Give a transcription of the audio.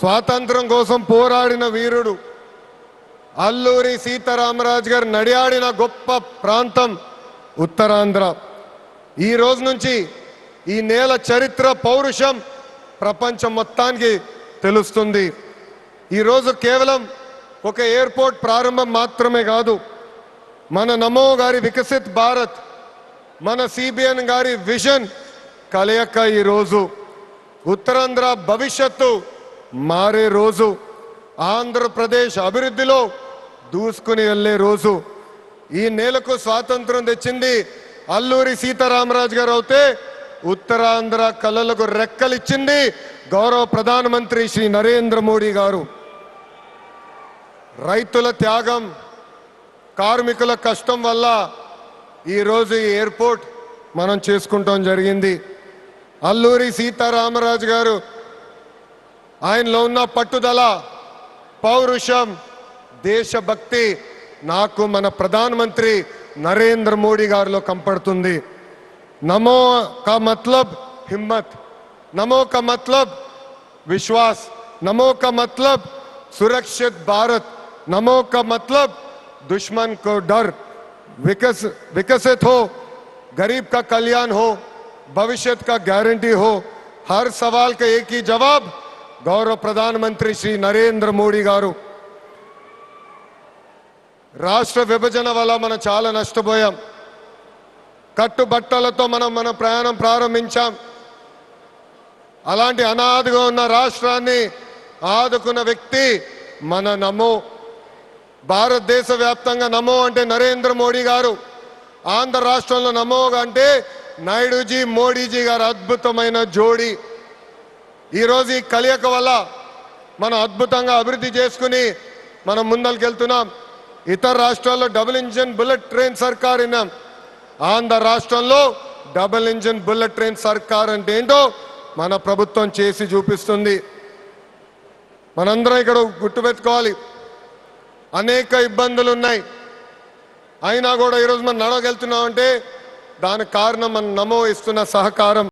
స్వాతంత్రం కోసం పోరాడిన వీరుడు అల్లూరి సీతారామరాజు గారు నడియాడిన గొప్ప ప్రాంతం ఉత్తరాంధ్ర. ఈ రోజు నుంచి ఈ నేల చరిత్ర పౌరుషం ప్రపంచం మొత్తానికి తెలుస్తుంది. ఈరోజు కేవలం ఒక ఎయిర్పోర్ట్ ప్రారంభం మాత్రమే కాదు, మన నమో గారి వికసిత్ భారత్, మన సిబిఎన్ గారి విజన్ కలయిక ఈరోజు ఉత్తరాంధ్ర భవిష్యత్తు మారే రోజు, ఆంధ్రప్రదేశ్ అభివృద్ధిలో దూసుకుని వెళ్ళే రోజు. ఈ నేలకు స్వాతంత్రం తెచ్చింది అల్లూరి సీతారామరాజు గారు అవుతే, ఉత్తరాంధ్ర కళలకు రెక్కలిచ్చింది గౌరవ ప్రధానమంత్రి శ్రీ నరేంద్ర మోడీ గారు. రైతుల త్యాగం, కార్మికుల కష్టం వల్ల ఈరోజు ఈ ఎయిర్పోర్ట్ మనం చేసుకుంటాం జరిగింది. అల్లూరి సీతారామరాజు గారు ఆయనలో ఉన్న పట్టుదల, పౌరుషం, దేశభక్తి నాకు మన ప్రధానమంత్రి నరేంద్ర మోడీ గారిలో కంపడుతుంది. నమో కా మతలబ్ హిమ్మత్, నమో కా మతలబ్ విశ్వాస్, నమో కా మతలబ్ సురక్షిत भारत, नमो का मतलब दुश्मन को डर, विकसित हो, गरीब का कल्याण हो, भविष्य का गारंटी हो. हर सवाल का एक ही जवाब गौरव प्रधानमंत्री श्री नरेंद्र मोदी गारू. రాష్ట్ర విభజన వల్ల మనం చాలా నష్టపోయాం. కట్టుబట్టలతో మన ప్రయాణం ప్రారంభించాం. అలాంటి అనాథగా ఉన్న రాష్ట్రాన్ని ఆదుకున్న వ్యక్తి మన నమో. భారతదేశ వ్యాప్తంగా నమో అంటే నరేంద్ర మోడీ గారు, ఆంధ్ర రాష్ట్రంలో నమో అంటే నాయుడుజీ మోడీజీ గారు అద్భుతమైన జోడీ. ఈరోజు ఈ కలయిక వల్ల మనం అద్భుతంగా అభివృద్ధి చేసుకుని మనం ముందరికెళ్తున్నాం. ఇతర రాష్ట్రాల్లో డబుల్ ఇంజిన్ బుల్లెట్ ట్రైన్ సర్కార్ విన్నాం. ఆంధ్ర రాష్ట్రంలో డబుల్ ఇంజిన్ బుల్లెట్ ట్రైన్ సర్కార్ అంటే ఏంటో మన ప్రభుత్వం చేసి చూపిస్తుంది. మనందరం ఇక్కడ గుర్తుపెట్టుకోవాలి, అనేక ఇబ్బందులు ఉన్నాయి, అయినా కూడా ఈరోజు మనం నడవగలుగుతున్నాం అంటే దానికి కారణం మన నమో ఇస్తున్న సహకారం.